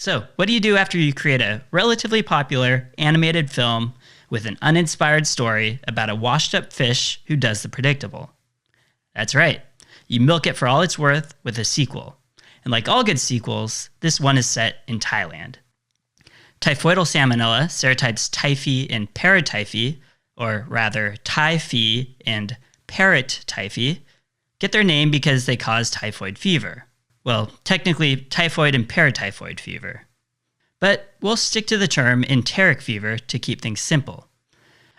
So, what do you do after you create a relatively popular animated film with an uninspired story about a washed-up fish who does the predictable? That's right. You milk it for all it's worth with a sequel. And like all good sequels, this one is set in Thailand. Typhoidal Salmonella, serotypes Typhi and Paratyphi, or rather Typhi and Paratyphi, get their name because they cause typhoid fever. Well, technically, typhoid and paratyphoid fever. But we'll stick to the term enteric fever to keep things simple.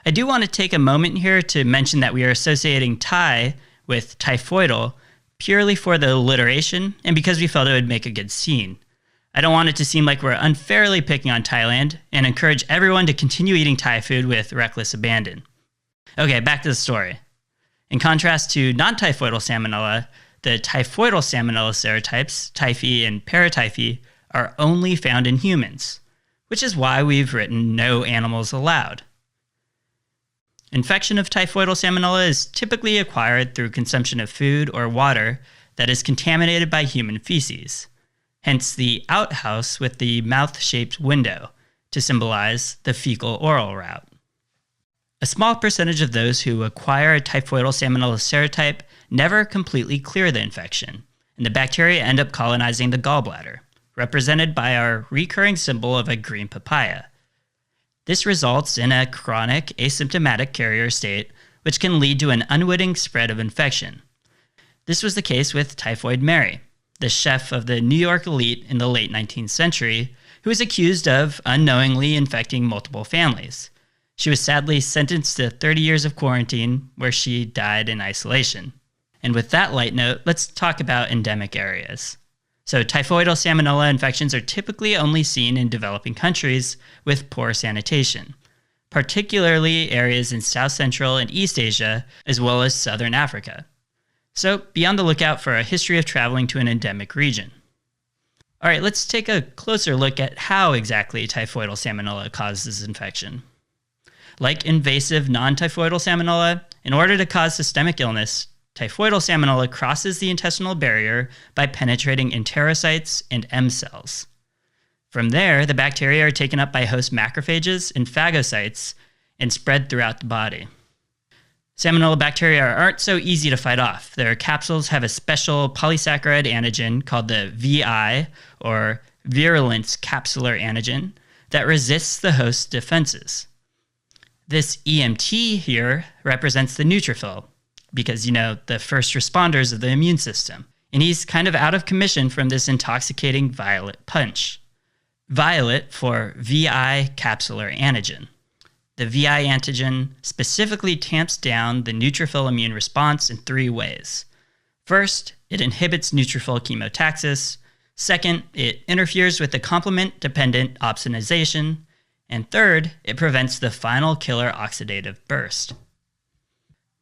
I do want to take a moment here to mention that we are associating Thai with typhoidal purely for the alliteration and because we felt it would make a good scene. I don't want it to seem like we're unfairly picking on Thailand and encourage everyone to continue eating Thai food with reckless abandon. Okay, back to the story. In contrast to non-typhoidal salmonella, the typhoidal salmonella serotypes, Typhi and Paratyphi, are only found in humans, which is why we've written no animals allowed. Infection of typhoidal salmonella is typically acquired through consumption of food or water that is contaminated by human feces, hence the outhouse with the mouth-shaped window to symbolize the fecal-oral route. A small percentage of those who acquire a typhoidal salmonella serotype never completely clear the infection, and the bacteria end up colonizing the gallbladder, represented by our recurring symbol of a green papaya. This results in a chronic asymptomatic carrier state, which can lead to an unwitting spread of infection. This was the case with Typhoid Mary, the chef of the New York elite in the late 19th century, who was accused of unknowingly infecting multiple families. She was sadly sentenced to 30 years of quarantine, where she died in isolation. And with that light note, let's talk about endemic areas. So typhoidal salmonella infections are typically only seen in developing countries with poor sanitation, particularly areas in South Central and East Asia, as well as Southern Africa. So be on the lookout for a history of traveling to an endemic region. All right, let's take a closer look at how exactly typhoidal salmonella causes infection. Like invasive non-typhoidal salmonella, in order to cause systemic illness, typhoidal salmonella crosses the intestinal barrier by penetrating enterocytes and M cells. From there, the bacteria are taken up by host macrophages and phagocytes and spread throughout the body. Salmonella bacteria aren't so easy to fight off. Their capsules have a special polysaccharide antigen called the VI, or virulence capsular antigen, that resists the host's defenses. This EMT here represents the neutrophil, because, the first responders of the immune system. And he's kind of out of commission from this intoxicating violet punch. Violet for VI capsular antigen. The VI antigen specifically tamps down the neutrophil immune response in 3 ways. First, it inhibits neutrophil chemotaxis. Second, it interferes with the complement-dependent opsonization. And third, it prevents the final killer oxidative burst.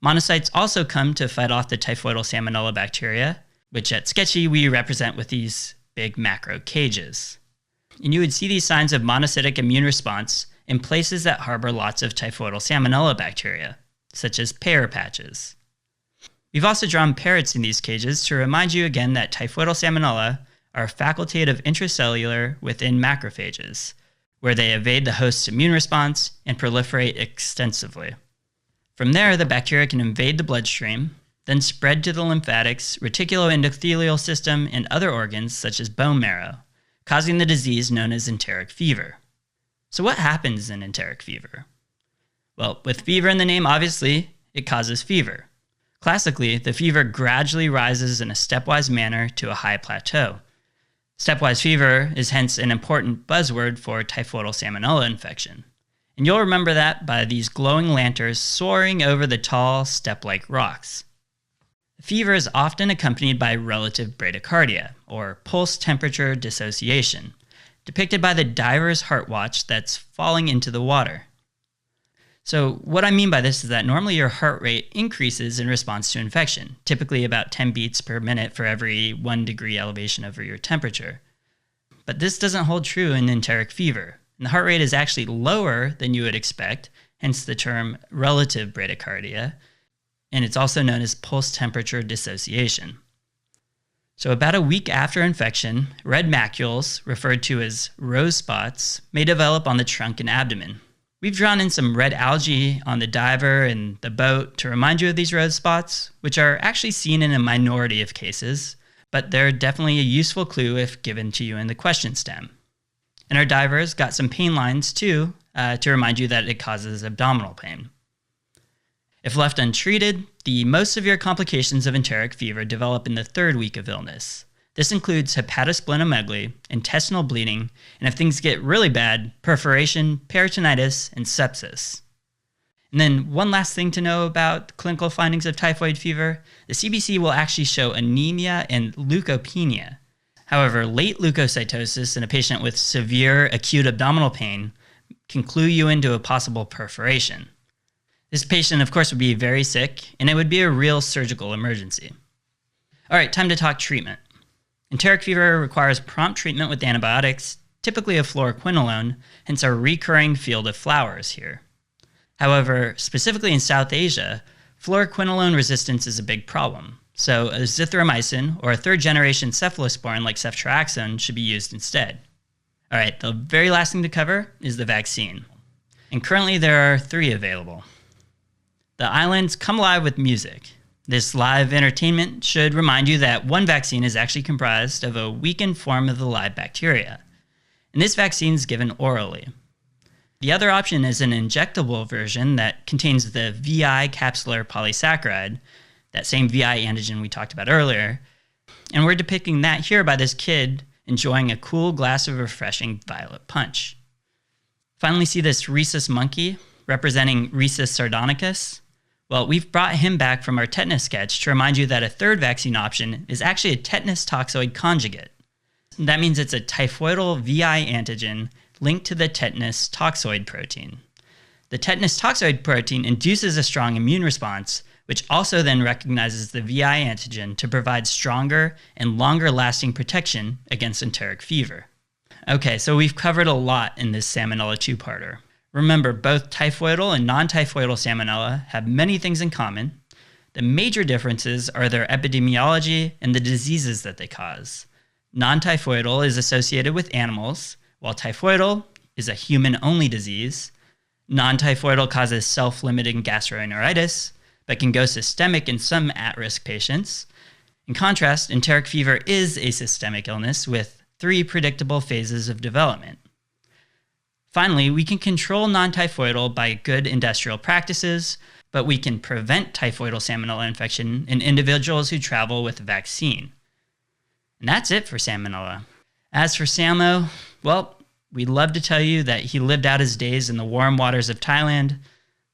Monocytes also come to fight off the typhoidal salmonella bacteria, which at Sketchy we represent with these big macro cages. And you would see these signs of monocytic immune response in places that harbor lots of typhoidal salmonella bacteria, such as pear patches. We've also drawn parrots in these cages to remind you again that typhoidal salmonella are facultative intracellular within macrophages, where they evade the host's immune response and proliferate extensively. From there, the bacteria can invade the bloodstream, then spread to the lymphatics, reticuloendothelial system, and other organs such as bone marrow, causing the disease known as enteric fever. So what happens in enteric fever? Well, with fever in the name, obviously, it causes fever. Classically, the fever gradually rises in a stepwise manner to a high plateau. Stepwise fever is hence an important buzzword for typhoidal salmonella infection. And you'll remember that by these glowing lanterns soaring over the tall, step-like rocks. Fever is often accompanied by relative bradycardia, or pulse temperature dissociation, depicted by the diver's heart watch that's falling into the water. So what I mean by this is that normally your heart rate increases in response to infection, typically about 10 beats per minute for every 1 degree elevation over your temperature. But this doesn't hold true in enteric fever, and the heart rate is actually lower than you would expect, hence the term relative bradycardia, and it's also known as pulse temperature dissociation. So about a week after infection, red macules, referred to as rose spots, may develop on the trunk and abdomen. We've drawn in some red algae on the diver and the boat to remind you of these rose spots, which are actually seen in a minority of cases, but they're definitely a useful clue if given to you in the question stem. And our divers got some pain lines too, to remind you that it causes abdominal pain. If left untreated, the most severe complications of enteric fever develop in the 3rd week of illness. This includes hepatosplenomegaly, intestinal bleeding, and if things get really bad, perforation, peritonitis, and sepsis. And then one last thing to know about clinical findings of typhoid fever, the CBC will actually show anemia and leukopenia. However, late leukocytosis in a patient with severe acute abdominal pain can clue you into a possible perforation. This patient, of course, would be very sick, and it would be a real surgical emergency. All right, time to talk treatment. Enteric fever requires prompt treatment with antibiotics, typically a fluoroquinolone, hence our recurring field of flowers here. However, specifically in South Asia, fluoroquinolone resistance is a big problem, so azithromycin or a 3rd-generation cephalosporin like ceftriaxone should be used instead. All right, the very last thing to cover is the vaccine. And currently there are 3 available. The islands come alive with music. This live entertainment should remind you that one vaccine is actually comprised of a weakened form of the live bacteria. And this vaccine is given orally. The other option is an injectable version that contains the VI capsular polysaccharide, that same VI antigen we talked about earlier. And we're depicting that here by this kid enjoying a cool glass of refreshing violet punch. Finally, see this rhesus monkey representing Rhesus sardonicus? Well, we've brought him back from our tetanus sketch to remind you that a 3rd vaccine option is actually a tetanus toxoid conjugate. That means it's a typhoidal VI antigen linked to the tetanus toxoid protein. The tetanus toxoid protein induces a strong immune response, which also then recognizes the VI antigen to provide stronger and longer-lasting protection against enteric fever. Okay, so we've covered a lot in this Salmonella 2-parter. Remember, both typhoidal and non-typhoidal Salmonella have many things in common. The major differences are their epidemiology and the diseases that they cause. Non-typhoidal is associated with animals, while typhoidal is a human-only disease. Non-typhoidal causes self-limiting gastroenteritis, but can go systemic in some at-risk patients. In contrast, enteric fever is a systemic illness with 3 predictable phases of development. Finally, we can control non-typhoidal by good industrial practices, but we can prevent typhoidal Salmonella infection in individuals who travel with a vaccine. And that's it for Salmonella. As for Samo, well, we'd love to tell you that he lived out his days in the warm waters of Thailand,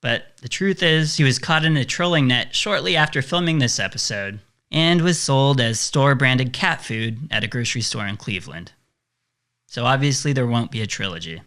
but the truth is he was caught in a trolling net shortly after filming this episode and was sold as store-branded cat food at a grocery store in Cleveland. So obviously there won't be a trilogy.